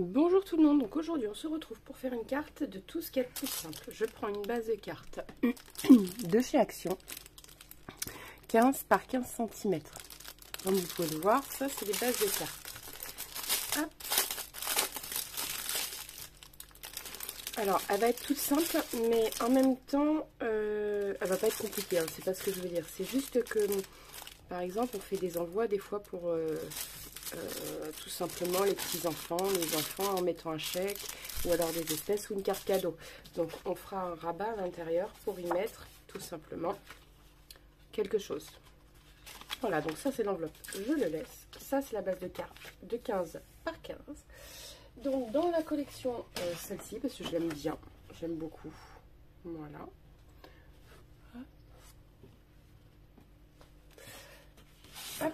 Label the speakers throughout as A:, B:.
A: Bonjour tout le monde, donc aujourd'hui on se retrouve pour faire une carte de tout ce qu'il y a de plus simple. Je prends une base de cartes de chez Action, 15 par 15 cm. Comme vous pouvez le voir, ça c'est les bases de cartes. Hop. Alors elle va être toute simple, mais en même temps, elle va pas être compliquée, hein, c'est pas ce que je veux dire. C'est juste que, par exemple, on fait des envois des fois pour... tout simplement les petits enfants, les enfants en mettant un chèque ou alors des espèces ou une carte cadeau. Donc on fera un rabat à l'intérieur pour y mettre tout simplement quelque chose. Voilà, donc ça c'est l'enveloppe, je le laisse. Ça c'est la base de cartes de 15 par 15. Donc dans la collection, celle-ci, parce que je l'aime bien, j'aime beaucoup. Voilà. Hop,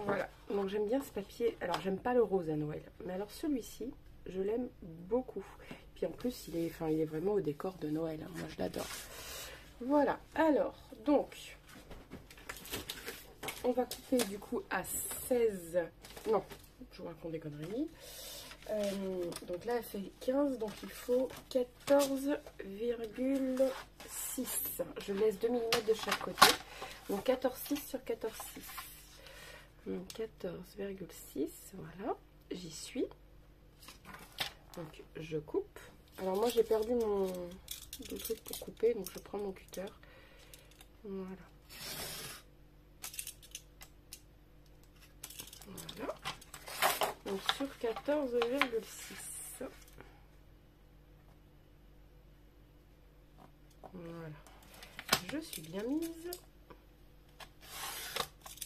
A: voilà, donc j'aime bien ce papier. Alors j'aime pas le rose à Noël, mais alors celui-ci je l'aime beaucoup. Puis en plus il est vraiment au décor de Noël, hein. Moi je l'adore. Voilà, alors donc on va couper du coup à 16, non je vous raconte des conneries. Donc là elle fait 15, donc il faut 14,6. Je laisse 2 mm de chaque côté, donc 14,6 sur 14,6. 14,6, voilà, j'y suis. Donc je coupe. Alors moi j'ai perdu le truc pour couper, donc je prends mon cutter. Voilà. Voilà. Donc sur 14,6. Voilà. Je suis bien mise.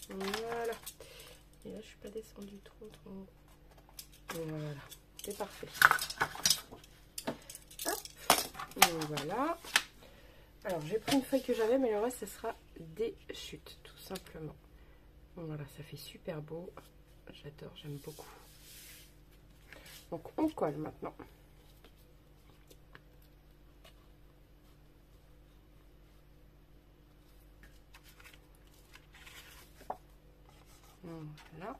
A: Voilà. Et là, je suis pas descendue trop. Voilà, c'est parfait. Hop, donc voilà. Alors, j'ai pris une feuille que j'avais, mais le reste, ce sera des chutes, tout simplement. Voilà, ça fait super beau. J'adore, j'aime beaucoup. Donc, on colle maintenant. Voilà.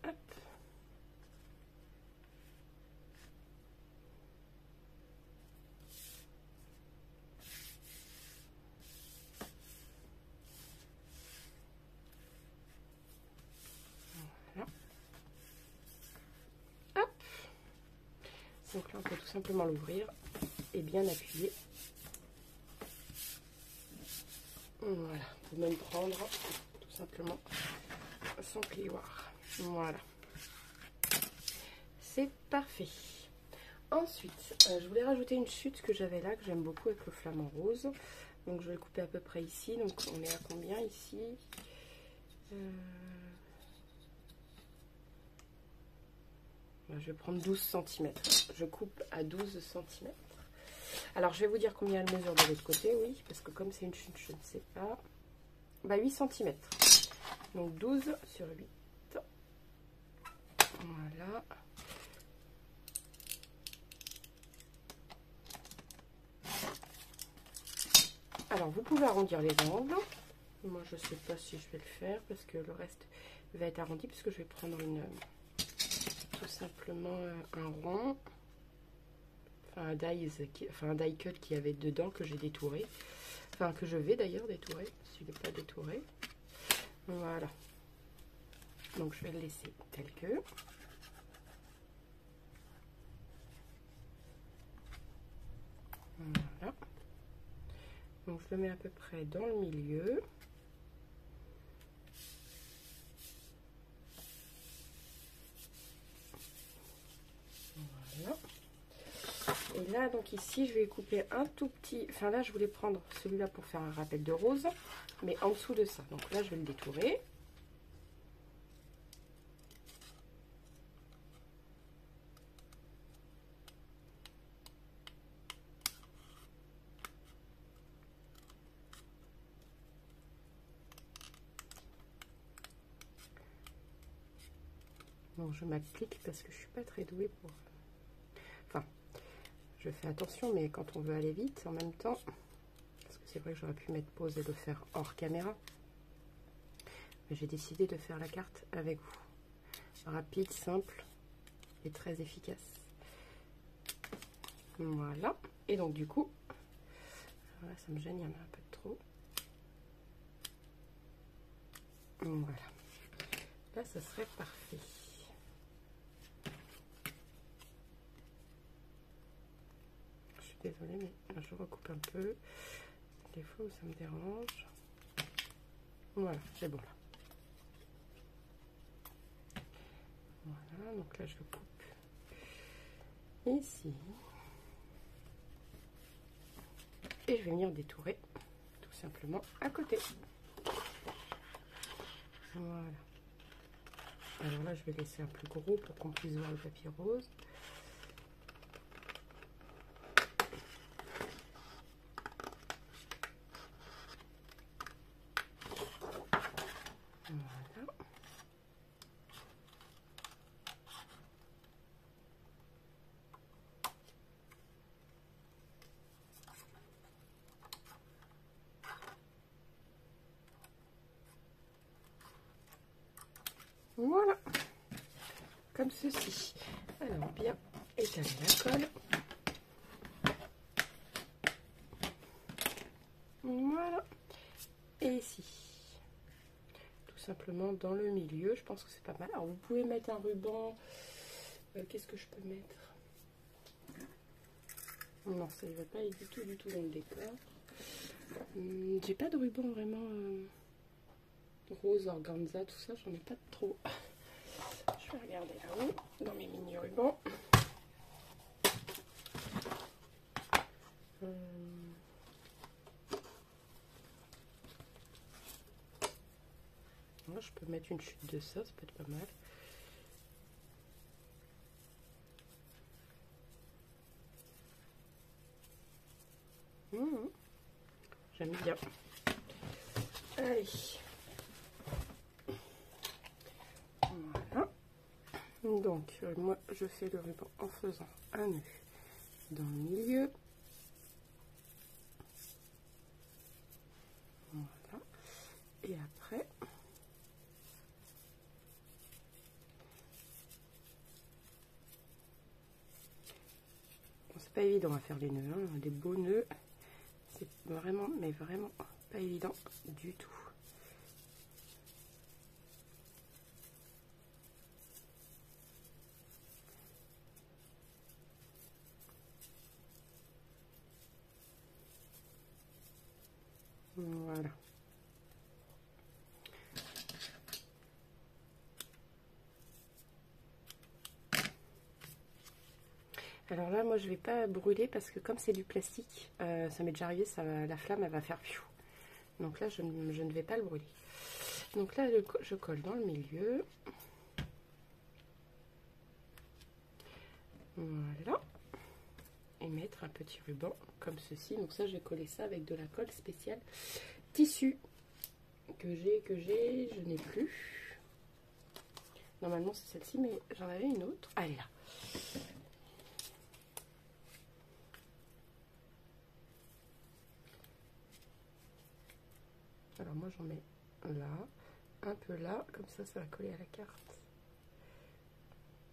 A: Hop. Voilà. Hop. Donc là, on peut tout simplement l'ouvrir et bien appuyer. Voilà, on peut même prendre tout simplement son plioir. Voilà, c'est parfait. Ensuite, je voulais rajouter une chute que j'avais là, que j'aime beaucoup avec le flamant rose. Donc je vais couper à peu près ici. Donc on est à combien ici? Je vais prendre 12 cm. Je coupe à 12 cm. Alors je vais vous dire combien elle mesure de l'autre côté, oui, parce que comme c'est une chute, je ne sais pas. Bah 8 cm. Donc 12 sur 8. Voilà. Alors vous pouvez arrondir les angles. Moi je ne sais pas si je vais le faire parce que le reste va être arrondi, parce que je vais prendre tout simplement un rond. Enfin un die cut qui avait dedans, que j'ai détouré. Enfin que je vais d'ailleurs détourer, s'il n'est pas détouré. Voilà. Donc je vais le laisser tel que. Voilà. Donc je le mets à peu près dans le milieu. Voilà. Et là, donc ici, je vais couper un tout petit... Enfin là, je voulais prendre celui-là pour faire un rappel de rose, mais en dessous de ça. Donc là, je vais le détourer. Donc je m'applique parce que je suis pas très douée pour... Enfin, je fais attention, mais quand on veut aller vite, en même temps... Parce que c'est vrai que j'aurais pu mettre pause et le faire hors caméra. Mais j'ai décidé de faire la carte avec vous. Rapide, simple et très efficace. Voilà. Et donc du coup, là, ça me gêne, il y en a un peu de trop. Voilà. Là, ça serait parfait. Je suis désolée, mais là, je recoupe un peu. Des fois où ça me dérange. Voilà, c'est bon là. Voilà, donc là, je coupe ici. Et je vais venir détourer tout simplement à côté. Voilà. Alors là, je vais laisser un plus gros pour qu'on puisse voir le papier rose. Voilà. Voilà. Comme ceci. Alors, bien étaler la colle. Voilà. Et ici. Tout simplement dans le milieu. Je pense que c'est pas mal. Alors, vous pouvez mettre un ruban. Qu'est-ce que je peux mettre? Non, ça ne va pas du tout dans le décor. J'ai pas de ruban vraiment rose, organza, tout ça. J'en ai pas trop. Je vais regarder là-haut, dans mes mini rubans. Là, je peux mettre une chute de ça peut être pas mal. J'aime bien. Allez. Voilà. Donc, moi, je fais le ruban en faisant un nœud dans le milieu. Voilà. Et après, bon, c'est pas évident à faire les nœuds, hein. Des beaux nœuds, c'est vraiment, mais vraiment pas évident du tout. Voilà. Alors là, moi, je vais pas brûler parce que comme c'est du plastique, ça m'est déjà arrivé, la flamme, elle va faire piou. Donc là, je ne vais pas le brûler. Donc là, je colle dans le milieu. Voilà. Et mettre un petit ruban comme ceci. Donc ça, je vais coller ça avec de la colle spéciale tissu que je n'ai plus. Normalement, c'est celle-ci, mais j'en avais une autre. Ah, elle est là. Alors moi, j'en mets là, un peu là, comme ça va coller à la carte.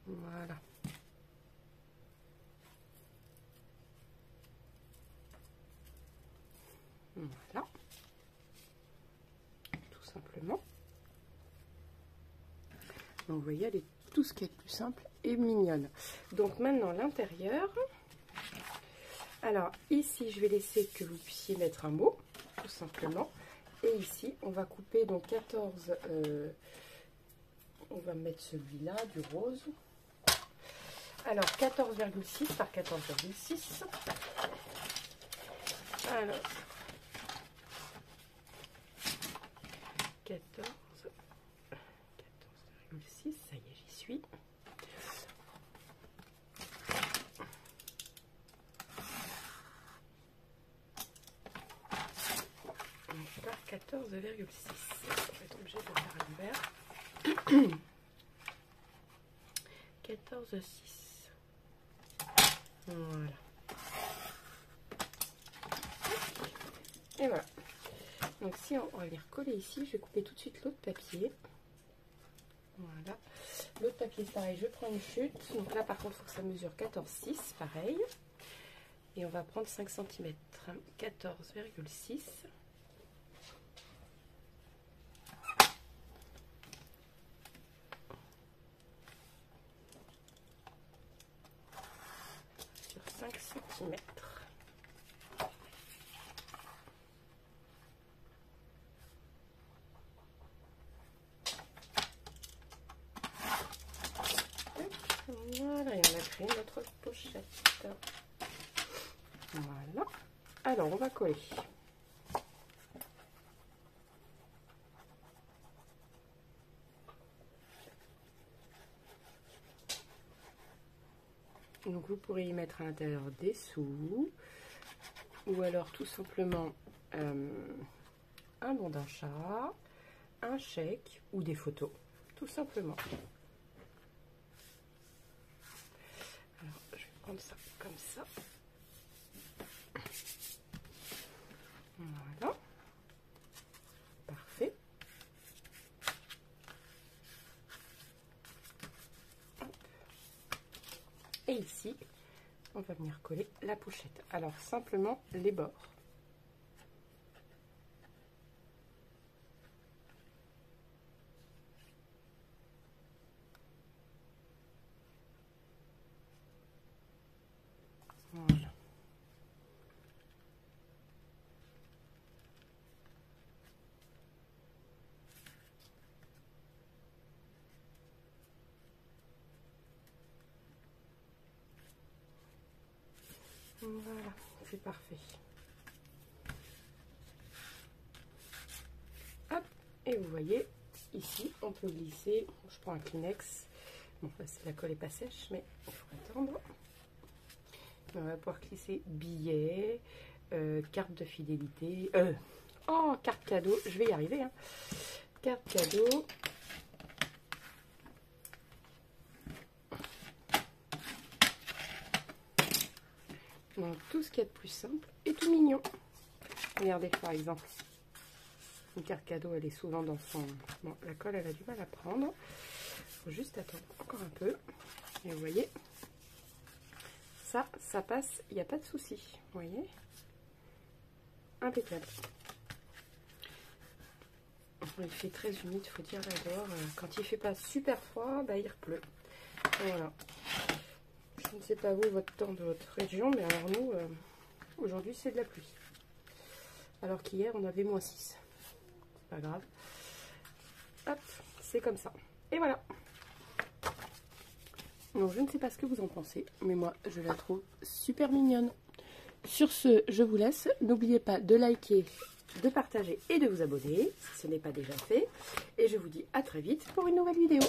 A: Voilà. Voilà. Tout simplement. Donc vous voyez, elle est tout ce qui est plus simple et mignonne. Donc maintenant, l'intérieur. Alors ici, je vais laisser que vous puissiez mettre un mot, tout simplement. Et ici, on va couper donc 14, on va mettre celui-là, du rose. Alors 14,6 par 14,6. Alors 14,6, ça y est, j'y suis. Par 14,6. Je vais être obligée de faire à l'envers. 14,6. Voilà. Et voilà. Donc si on va venir coller ici, je vais couper tout de suite l'autre papier. Voilà. L'autre papier, c'est pareil, je prends une chute. Donc là, par contre, il faut que ça mesure 14,6, pareil. Et on va prendre 5 cm, 14,6. Sur 5 cm. Voilà, et on a créé notre pochette. Voilà. Alors, on va coller. Donc, vous pourrez y mettre à l'intérieur des sous. Ou alors, tout simplement, un bon d'achat, un chèque ou des photos. Tout simplement. Alors, je vais prendre ça comme ça. Voilà. Parfait. Hop. Et ici, on va venir coller la pochette. Alors, simplement les bords. Voilà. Voilà, c'est parfait. Hop, et vous voyez, ici, on peut glisser. Je prends un Kleenex. Bon, là, la colle n'est pas sèche, mais il faut attendre. On va pouvoir glisser billets, carte de fidélité. Oh, carte cadeau, je vais y arriver. Hein. Carte cadeau. Donc, tout ce qu'il y a de plus simple et tout mignon. Regardez, par exemple, une carte cadeau, elle est souvent dans son... Bon, la colle, elle a du mal à prendre. Il faut juste attendre encore un peu. Et vous voyez, ça passe, il n'y a pas de souci. Vous voyez, impeccable. Il fait très humide, il faut dire là dehors. Quand il fait pas super froid, bah, il pleut. Voilà. Je ne sais pas vous, votre temps de votre région, mais alors nous, aujourd'hui, c'est de la pluie. Alors qu'hier, on avait -6. C'est pas grave. Hop, c'est comme ça. Et voilà. Donc, je ne sais pas ce que vous en pensez, mais moi, je la trouve super mignonne. Sur ce, je vous laisse. N'oubliez pas de liker, de partager et de vous abonner, si ce n'est pas déjà fait. Et je vous dis à très vite pour une nouvelle vidéo.